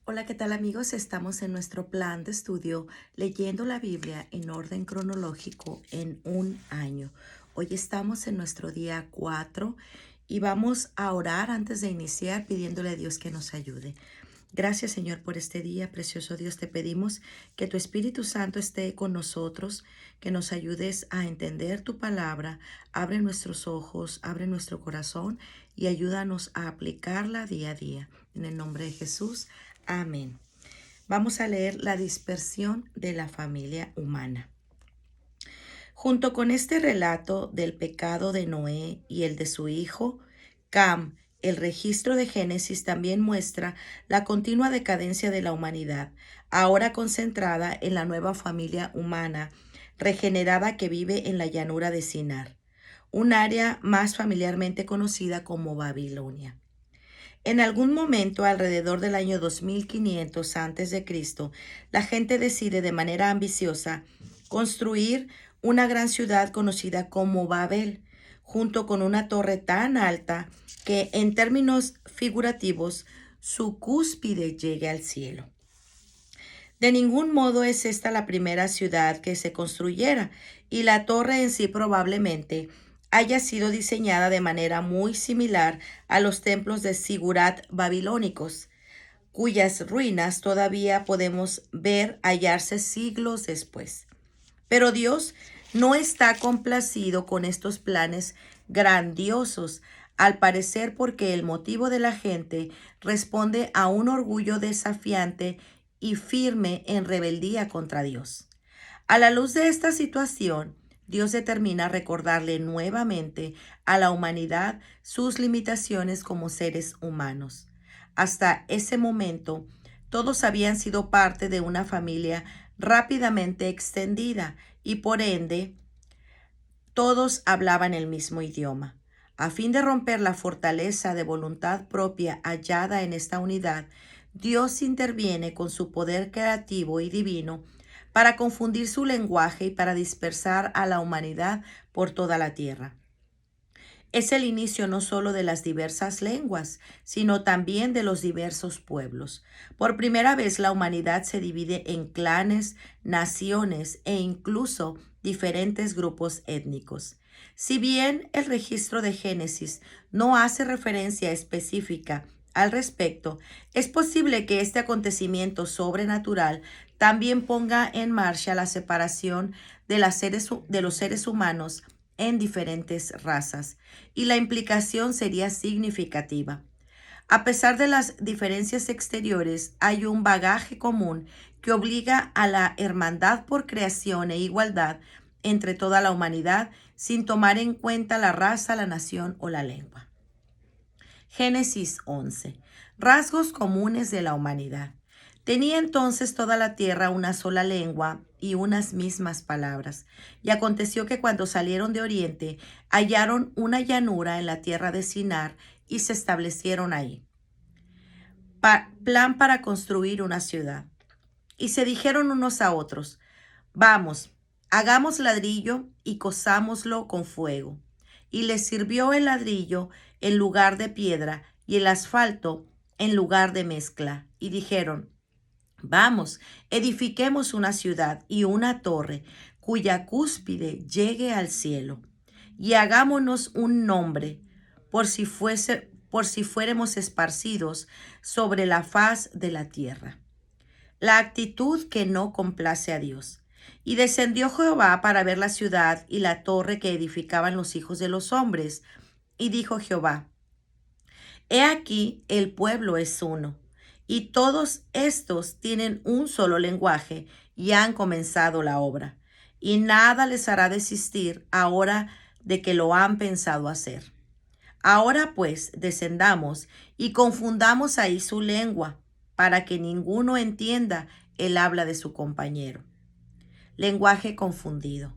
Hola, ¿qué tal amigos? Estamos en nuestro plan de estudio leyendo la Biblia en orden cronológico en un año. Hoy estamos en nuestro día 4 y vamos a orar antes de iniciar pidiéndole a Dios que nos ayude. Gracias Señor por este día, precioso Dios, te pedimos que tu Espíritu Santo esté con nosotros, que nos ayudes a entender tu palabra, abre nuestros ojos, abre nuestro corazón y ayúdanos a aplicarla día a día. En el nombre de Jesús, amén. Vamos a leer la dispersión de la familia humana. Junto con este relato del pecado de Noé y el de su hijo, Cam, el registro de Génesis también muestra la continua decadencia de la humanidad, ahora concentrada en la nueva familia humana regenerada que vive en la llanura de Sinar, un área más familiarmente conocida como Babilonia. En algún momento alrededor del año 2500 a.C., la gente decide de manera ambiciosa construir una gran ciudad conocida como Babel, junto con una torre tan alta que en términos figurativos su cúspide llegue al cielo. De ningún modo es esta la primera ciudad que se construyera, y la torre en sí probablemente haya sido diseñada de manera muy similar a los templos de Sigurat babilónicos, cuyas ruinas todavía podemos ver hallarse siglos después. Pero Dios no está complacido con estos planes grandiosos, al parecer porque el motivo de la gente responde a un orgullo desafiante y firme en rebeldía contra Dios. A la luz de esta situación, Dios determina recordarle nuevamente a la humanidad sus limitaciones como seres humanos. Hasta ese momento, todos habían sido parte de una familia rápidamente extendida y por ende todos hablaban el mismo idioma. A fin de romper la fortaleza de voluntad propia hallada en esta unidad, Dios interviene con su poder creativo y divino para confundir su lenguaje y para dispersar a la humanidad por toda la tierra. Es el inicio no solo de las diversas lenguas, sino también de los diversos pueblos. Por primera vez la humanidad se divide en clanes, naciones e incluso diferentes grupos étnicos. Si bien el registro de Génesis no hace referencia específica al respecto, es posible que este acontecimiento sobrenatural también ponga en marcha la separación de los seres humanos en diferentes razas, y la implicación sería significativa. A pesar de las diferencias exteriores, hay un bagaje común que obliga a la hermandad por creación e igualdad entre toda la humanidad, sin tomar en cuenta la raza, la nación o la lengua. Génesis 11. Rasgos comunes de la humanidad. Tenía entonces toda la tierra una sola lengua y unas mismas palabras. Y aconteció que cuando salieron de oriente, hallaron una llanura en la tierra de Sinar y se establecieron ahí. Plan para construir una ciudad. Y se dijeron unos a otros: vamos, hagamos ladrillo y cozámoslo con fuego. Y les sirvió el ladrillo en lugar de piedra y el asfalto en lugar de mezcla. Y dijeron: vamos, edifiquemos una ciudad y una torre cuya cúspide llegue al cielo. Y hagámonos un nombre por si fuéramos esparcidos sobre la faz de la tierra. La actitud que no complace a Dios. Y descendió Jehová para ver la ciudad y la torre que edificaban los hijos de los hombres. Y dijo Jehová: he aquí el pueblo es uno, y todos estos tienen un solo lenguaje, y han comenzado la obra. Y nada les hará desistir ahora de que lo han pensado hacer. Ahora pues descendamos y confundamos ahí su lengua, para que ninguno entienda el habla de su compañero. Lenguaje confundido.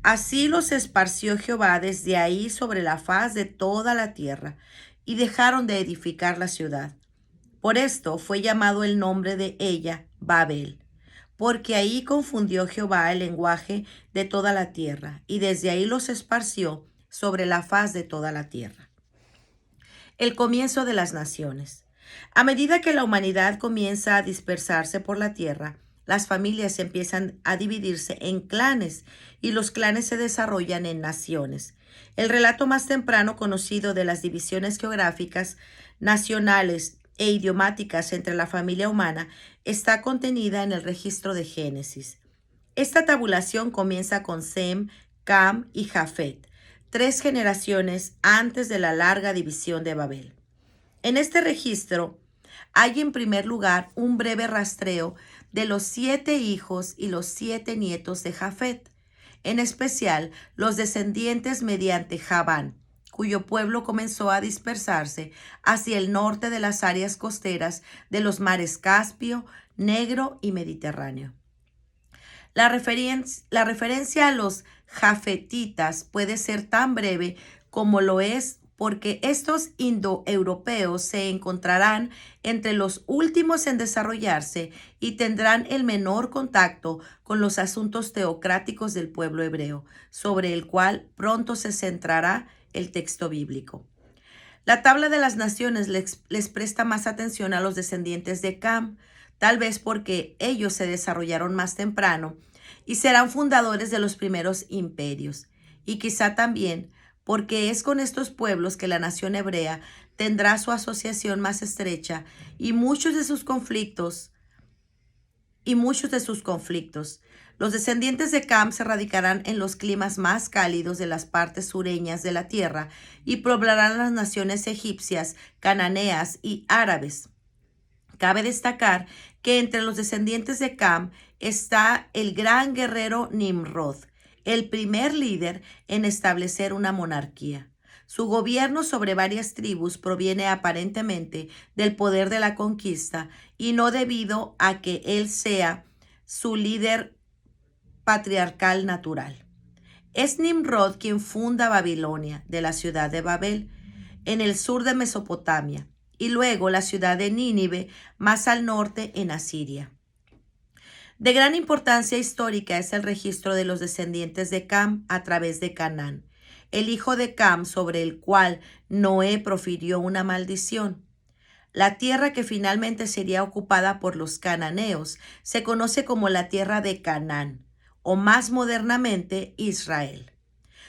Así los esparció Jehová desde ahí sobre la faz de toda la tierra, y dejaron de edificar la ciudad. Por esto fue llamado el nombre de ella Babel, porque ahí confundió Jehová el lenguaje de toda la tierra, y desde ahí los esparció sobre la faz de toda la tierra. El comienzo de las naciones. A medida que la humanidad comienza a dispersarse por la tierra, las familias empiezan a dividirse en clanes y los clanes se desarrollan en naciones. El relato más temprano conocido de las divisiones geográficas, nacionales e idiomáticas entre la familia humana está contenida en el registro de Génesis. Esta tabulación comienza con Sem, Cam y Jafet, 3 generaciones antes de la larga división de Babel. En este registro hay en primer lugar un breve rastreo de los 7 hijos y los 7 nietos de Jafet, en especial los descendientes mediante Javán, cuyo pueblo comenzó a dispersarse hacia el norte de las áreas costeras de los mares Caspio, Negro y Mediterráneo. La referencia a los jafetitas puede ser tan breve como lo es porque estos indoeuropeos se encontrarán entre los últimos en desarrollarse y tendrán el menor contacto con los asuntos teocráticos del pueblo hebreo, sobre el cual pronto se centrará el texto bíblico. La tabla de las naciones les presta más atención a los descendientes de Cam, tal vez porque ellos se desarrollaron más temprano y serán fundadores de los primeros imperios, y quizá también porque es con estos pueblos que la nación hebrea tendrá su asociación más estrecha y muchos de sus conflictos. Los descendientes de Cam se radicarán en los climas más cálidos de las partes sureñas de la tierra y poblarán las naciones egipcias, cananeas y árabes. Cabe destacar que entre los descendientes de Cam está el gran guerrero Nimrod, el primer líder en establecer una monarquía. Su gobierno sobre varias tribus proviene aparentemente del poder de la conquista y no debido a que él sea su líder patriarcal natural. Es Nimrod quien funda Babilonia, de la ciudad de Babel, en el sur de Mesopotamia, y luego la ciudad de Nínive, más al norte en Asiria. De gran importancia histórica es el registro de los descendientes de Cam a través de Canaán, el hijo de Cam sobre el cual Noé profirió una maldición. La tierra que finalmente sería ocupada por los cananeos se conoce como la tierra de Canaán, o más modernamente Israel.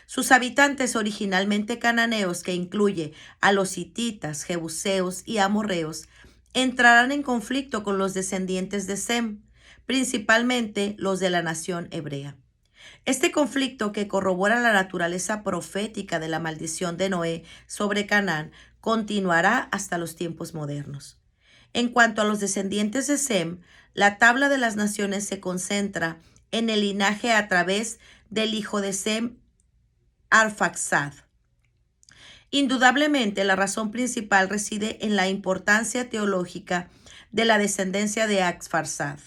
Sus habitantes originalmente cananeos, que incluye a los hititas, jebuseos y amorreos, entrarán en conflicto con los descendientes de Sem, principalmente los de la nación hebrea. Este conflicto, que corrobora la naturaleza profética de la maldición de Noé sobre Canaán, continuará hasta los tiempos modernos. En cuanto a los descendientes de Sem, la tabla de las naciones se concentra en el linaje a través del hijo de Sem, Arfaxad. Indudablemente, la razón principal reside en la importancia teológica de la descendencia de Arfaxad.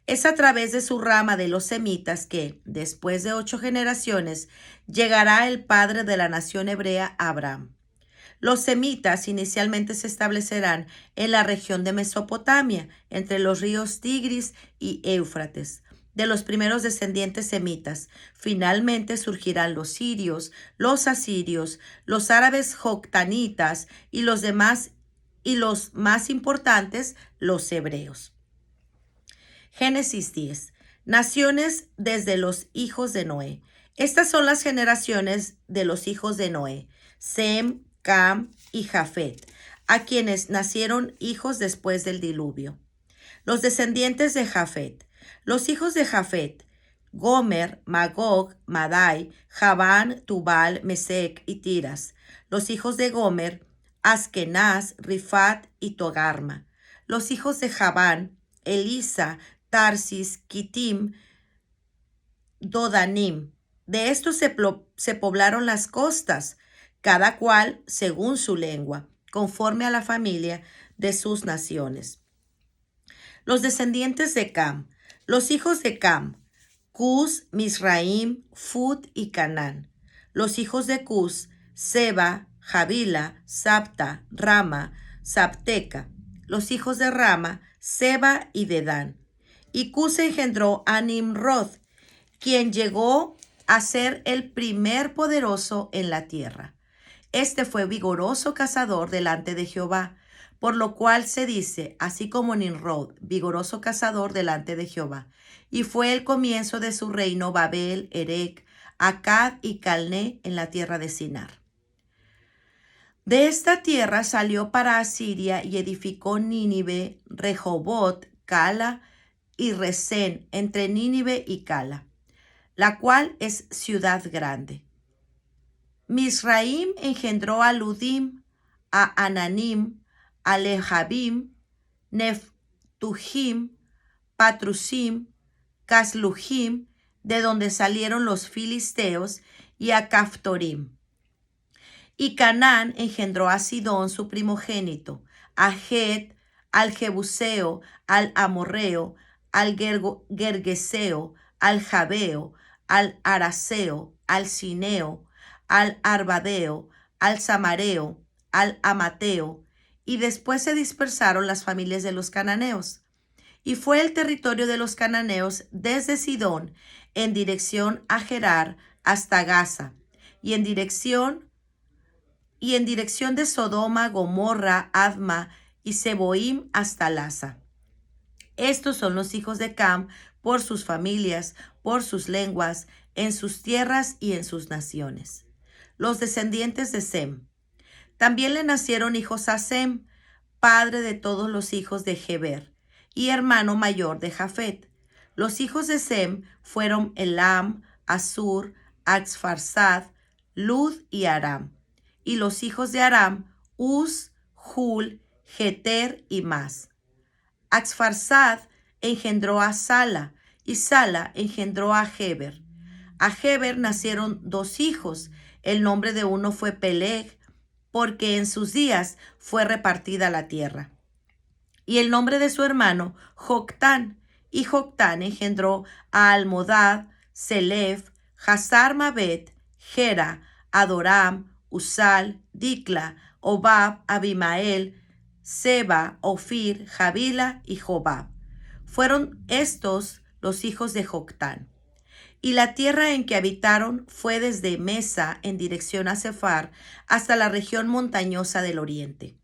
Es a través de su rama de los semitas que, después de 8 generaciones, llegará el padre de la nación hebrea, Abraham. Los semitas inicialmente se establecerán en la región de Mesopotamia, entre los ríos Tigris y Éufrates. De los primeros descendientes semitas, finalmente surgirán los sirios, los asirios, los árabes joctanitas y los más importantes, los hebreos. Génesis 10. Naciones desde los hijos de Noé. Estas son las generaciones de los hijos de Noé: Sem, Cam y Jafet, a quienes nacieron hijos después del diluvio. Los descendientes de Jafet. Los hijos de Jafet: Gomer, Magog, Madai, Javán, Tubal, Mesec y Tiras. Los hijos de Gomer: Askenaz, Rifat y Togarma. Los hijos de Javán: Elisa, Tarsis, Kitim, Dodanim. De estos se poblaron las costas, cada cual según su lengua, conforme a la familia de sus naciones. Los descendientes de Cam. Los hijos de Cam: Cus, Misraim, Fut y Canaán. Los hijos de Cus: Seba, Javila, Sabta, Rama, Sabteca. Los hijos de Rama: Seba y Dedán. Y Cus engendró a Nimrod, quien llegó a ser el primer poderoso en la tierra. Este fue vigoroso cazador delante de Jehová, por lo cual se dice, así como Nimrod, vigoroso cazador delante de Jehová. Y fue el comienzo de su reino Babel, Erec, Accad y Calné en la tierra de Sinar. De esta tierra salió para Asiria y edificó Nínive, Rehobot, Cala y Resén, entre Nínive y Cala, la cual es ciudad grande. Misraim engendró a Ludim, a Ananim, a Lehabim, Neftujim, Patrusim, Caslujim, de donde salieron los filisteos, y a Caftorim. Y Canaán engendró a Sidón, su primogénito, a Het, al Jebuseo, al Amorreo, al Gergeseo, al Jabeo, al Araseo, al Sineo, al Arbadeo, al Samareo, al Amateo, y después se dispersaron las familias de los cananeos. Y fue el territorio de los cananeos desde Sidón en dirección a Gerar hasta Gaza, y en dirección de Sodoma, Gomorra, Adma y Seboim hasta Lasa. Estos son los hijos de Cam por sus familias, por sus lenguas, en sus tierras y en sus naciones. Los descendientes de Sem. También le nacieron hijos a Sem, padre de todos los hijos de Heber, y hermano mayor de Jafet. Los hijos de Sem fueron Elam, Asur, Axfarsad, Lud y Aram. Y los hijos de Aram, Uz, Hul, Geter y Mas. Axfarsad engendró a Sala, y Sala engendró a Heber. A Heber nacieron dos hijos. El nombre de uno fue Peleg, porque en sus días fue repartida la tierra. Y el nombre de su hermano, Joctán. Y Joctán engendró a Almodad, Selef, Hazar Mabet, Gera, Adoram, Usal, Dicla, Obab, Abimael, Seba, Ofir, Javila y Jobab. Fueron estos los hijos de Joctán. Y la tierra en que habitaron fue desde Mesa en dirección a Sefar hasta la región montañosa del oriente.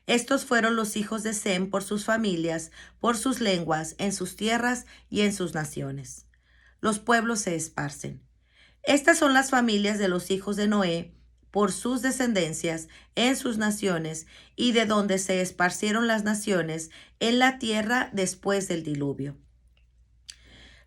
Estos fueron los hijos de Sem por sus familias, por sus lenguas, en sus tierras y en sus naciones. Los pueblos se esparcen. Estas son las familias de los hijos de Noé, por sus descendencias, en sus naciones, y de donde se esparcieron las naciones en la tierra después del diluvio.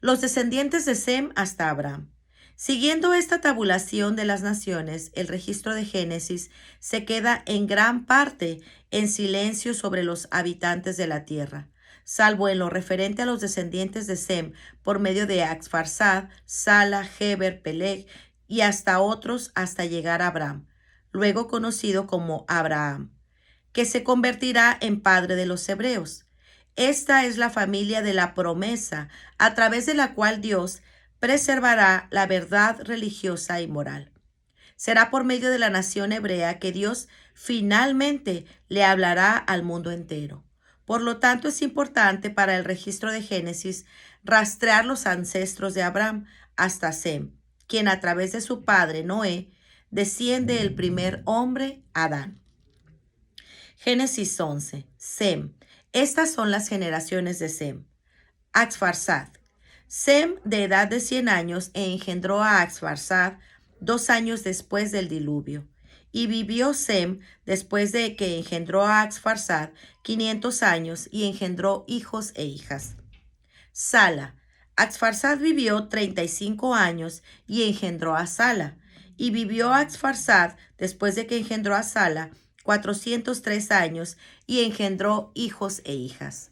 Los descendientes de Sem hasta Abraham. Siguiendo esta tabulación de las naciones, el registro de Génesis se queda en gran parte en silencio sobre los habitantes de la tierra, salvo en lo referente a los descendientes de Sem por medio de Axfarsad, Sala, Heber, Peleg y hasta otros hasta llegar a Abraham, luego conocido como Abraham, que se convertirá en padre de los hebreos. Esta es la familia de la promesa, a través de la cual Dios preservará la verdad religiosa y moral. Será por medio de la nación hebrea que Dios finalmente le hablará al mundo entero. Por lo tanto, es importante para el registro de Génesis rastrear los ancestros de Abraham hasta Sem, quien a través de su padre Noé desciende el primer hombre, Adán. Génesis 11. Sem. Estas son las generaciones de Sem. Axfarsad. Sem, de edad de 100 años, engendró a Axfarsad 2 años después del diluvio. Y vivió Sem, después de que engendró a Axfarsad, 500 años, y engendró hijos e hijas. Sala. Axfarsad vivió 35 años, y engendró a Sala. Y vivió Axfarsad, después de que engendró a Sala, 403 años, y engendró hijos e hijas.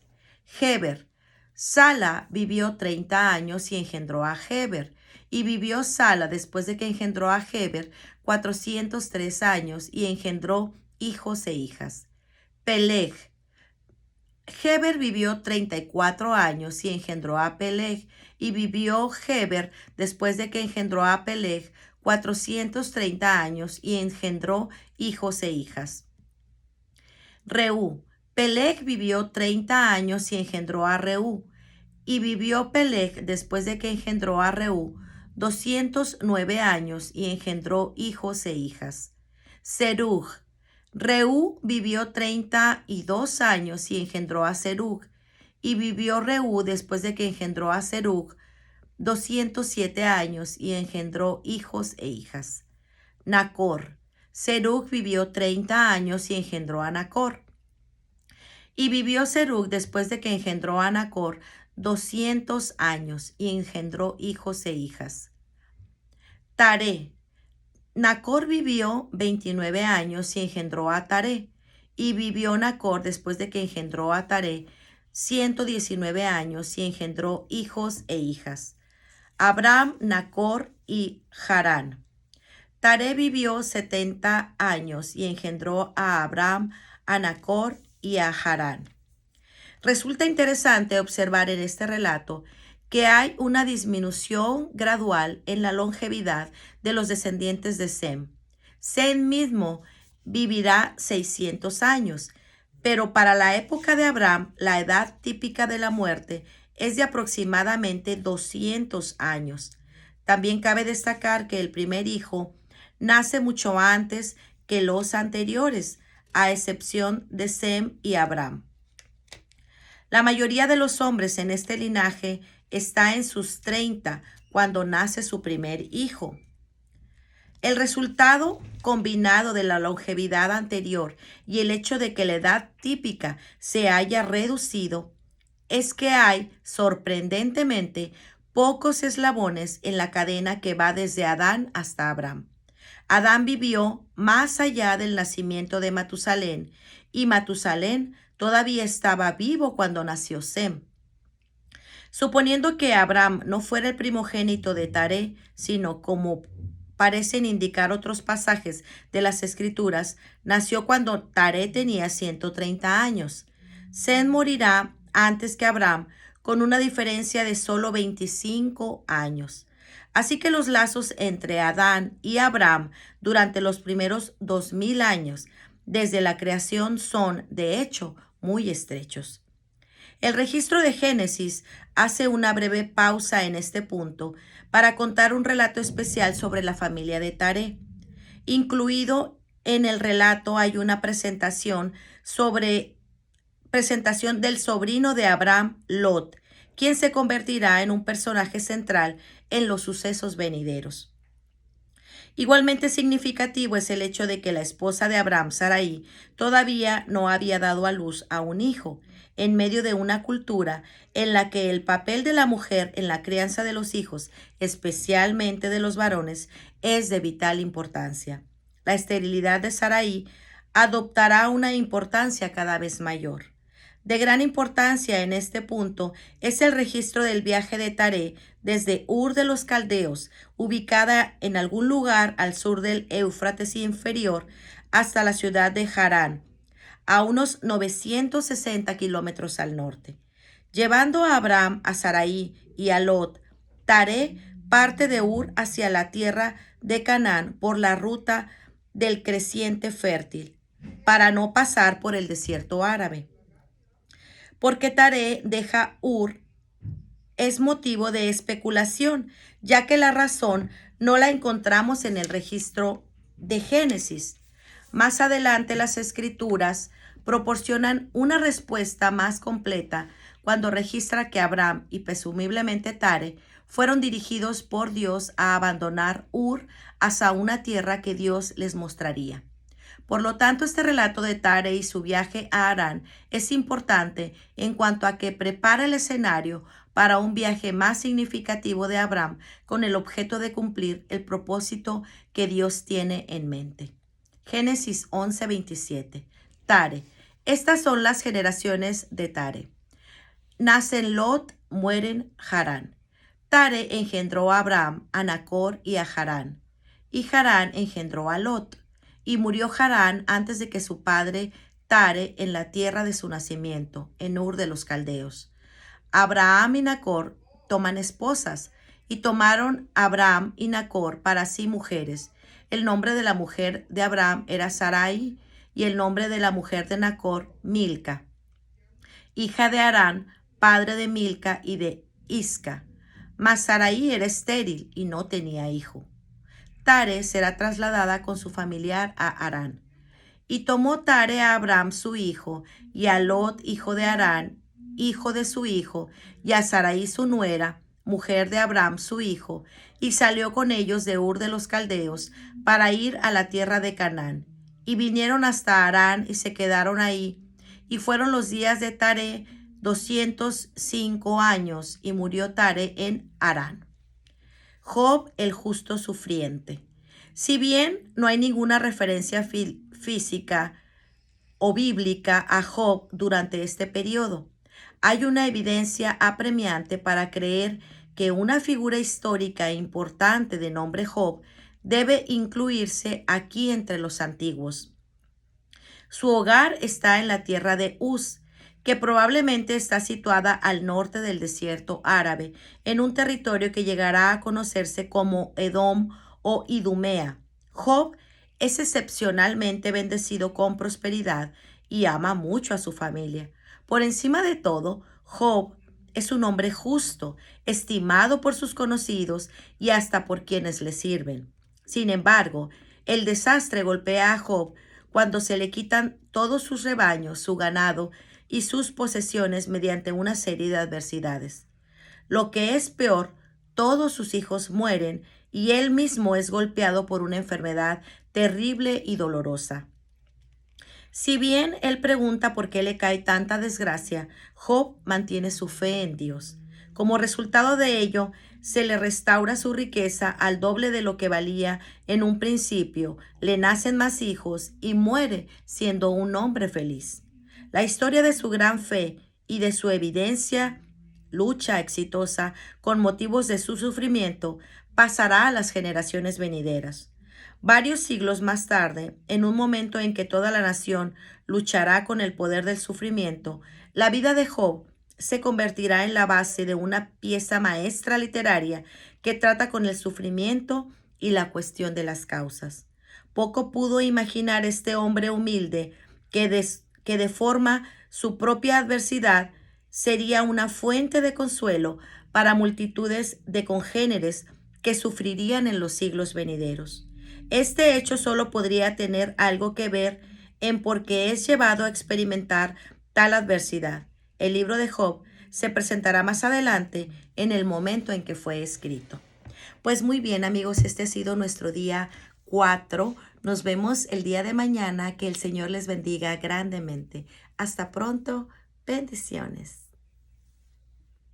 Heber. Sala vivió 30 años y engendró a Heber. Y vivió Sala, después de que engendró a Heber, 403 años, y engendró hijos e hijas. Peleg. Heber vivió 34 años y engendró a Peleg. Y vivió Heber, después de que engendró a Peleg, 430 años, y engendró hijos e hijas. Reú. Peleg vivió 30 años y engendró a Reú. Y vivió Peleg, después de que engendró a Reú, 209 años y engendró hijos e hijas. Serug. Reú vivió 32 años y engendró a Serug. Y vivió Reú después de que engendró a Serug 207 años y engendró hijos e hijas. Nacor. Serug vivió 30 años y engendró a Nacor. Y vivió Serug después de que engendró a Nacor 200 años y engendró hijos e hijas. Taré. Nacor vivió 29 años y engendró a Taré. Y vivió Nacor después de que engendró a Taré 119 años y engendró hijos e hijas. Abram, Nacor y Harán. Taré vivió 70 años y engendró a Abram, a Nacor y a Harán. Resulta interesante observar en este relato que hay una disminución gradual en la longevidad de los descendientes de Sem. Sem mismo vivirá 600 años, pero para la época de Abraham, la edad típica de la muerte es de aproximadamente 200 años. También cabe destacar que el primer hijo nace mucho antes que los anteriores, a excepción de Sem y Abraham. La mayoría de los hombres en este linaje está en sus 30 cuando nace su primer hijo. El resultado combinado de la longevidad anterior y el hecho de que la edad típica se haya reducido es que hay, sorprendentemente, pocos eslabones en la cadena que va desde Adán hasta Abraham. Adán vivió más allá del nacimiento de Matusalén y Matusalén todavía estaba vivo cuando nació Sem. Suponiendo que Abraham no fuera el primogénito de Taré, sino como parecen indicar otros pasajes de las Escrituras, nació cuando Taré tenía 130 años. Sem morirá antes que Abraham, con una diferencia de solo 25 años. Así que los lazos entre Adán y Abraham durante los primeros 2000 años desde la creación son, de hecho, muy estrechos. El registro de Génesis hace una breve pausa en este punto para contar un relato especial sobre la familia de Taré. Incluido en el relato hay una presentación del sobrino de Abraham, Lot, quien se convertirá en un personaje central en los sucesos venideros. Igualmente significativo es el hecho de que la esposa de Abraham, Sarai, todavía no había dado a luz a un hijo, en medio de una cultura en la que el papel de la mujer en la crianza de los hijos, especialmente de los varones, es de vital importancia. La esterilidad de Sarai adoptará una importancia cada vez mayor. De gran importancia en este punto es el registro del viaje de Taré desde Ur de los Caldeos, ubicada en algún lugar al sur del Éufrates inferior, hasta la ciudad de Harán, a unos 960 kilómetros al norte. Llevando a Abraham, a Sarai y a Lot, Taré parte de Ur hacia la tierra de Canaán por la ruta del creciente fértil, para no pasar por el desierto árabe. Porque Taré deja Ur es motivo de especulación, ya que la razón no la encontramos en el registro de Génesis. Más adelante las Escrituras proporcionan una respuesta más completa cuando registra que Abraham y presumiblemente Taré fueron dirigidos por Dios a abandonar Ur hacia una tierra que Dios les mostraría. Por lo tanto, este relato de Taré y su viaje a Harán es importante en cuanto a que prepara el escenario para un viaje más significativo de Abraham con el objeto de cumplir el propósito que Dios tiene en mente. Génesis 11:27. Taré. Estas son las generaciones de Taré. Nacen Lot, mueren Harán. Taré engendró a Abraham, a Nacor y a Harán. Y Harán engendró a Lot. Y murió Harán antes de que su padre Taré en la tierra de su nacimiento, en Ur de los Caldeos. Abraham y Nacor toman esposas, y tomaron Abraham y Nacor para sí mujeres. El nombre de la mujer de Abraham era Sarai, y el nombre de la mujer de Nacor, Milca, hija de Harán, padre de Milca y de Isca. Mas Sarai era estéril y no tenía hijo. Taré será trasladada con su familiar a Harán. Y tomó Tare a Abram su hijo, y a Lot, hijo de Harán, hijo de su hijo, y a Sarai su nuera, mujer de Abram su hijo, y salió con ellos de Ur de los Caldeos, para ir a la tierra de Canaán. Y vinieron hasta Harán, y se quedaron ahí. Y fueron los días de Tare 205 años, y murió Tare en Harán. Job, el justo sufriente. Si bien no hay ninguna referencia física o bíblica a Job durante este periodo, hay una evidencia apremiante para creer que una figura histórica e importante de nombre Job debe incluirse aquí entre los antiguos. Su hogar está en la tierra de Uz, que probablemente está situada al norte del desierto árabe, en un territorio que llegará a conocerse como Edom o Idumea. Job es excepcionalmente bendecido con prosperidad y ama mucho a su familia. Por encima de todo, Job es un hombre justo, estimado por sus conocidos y hasta por quienes le sirven. Sin embargo, el desastre golpea a Job cuando se le quitan todos sus rebaños, su ganado y sus posesiones mediante una serie de adversidades. Lo que es peor, todos sus hijos mueren y él mismo es golpeado por una enfermedad terrible y dolorosa. Si bien él pregunta por qué le cae tanta desgracia, Job mantiene su fe en Dios. Como resultado de ello, se le restaura su riqueza al doble de lo que valía en un principio, le nacen más hijos y muere siendo un hombre feliz. La historia de su gran fe y de su evidencia, lucha exitosa con motivos de su sufrimiento, pasará a las generaciones venideras. Varios siglos más tarde, en un momento en que toda la nación luchará con el poder del sufrimiento, la vida de Job se convertirá en la base de una pieza maestra literaria que trata con el sufrimiento y la cuestión de las causas. Poco pudo imaginar este hombre humilde que de forma su propia adversidad sería una fuente de consuelo para multitudes de congéneres que sufrirían en los siglos venideros. Este hecho solo podría tener algo que ver en por qué es llevado a experimentar tal adversidad. El libro de Job se presentará más adelante en el momento en que fue escrito. Pues muy bien, amigos, este ha sido nuestro día 4. Nos vemos el día de mañana. Que el Señor les bendiga grandemente. Hasta pronto. Bendiciones.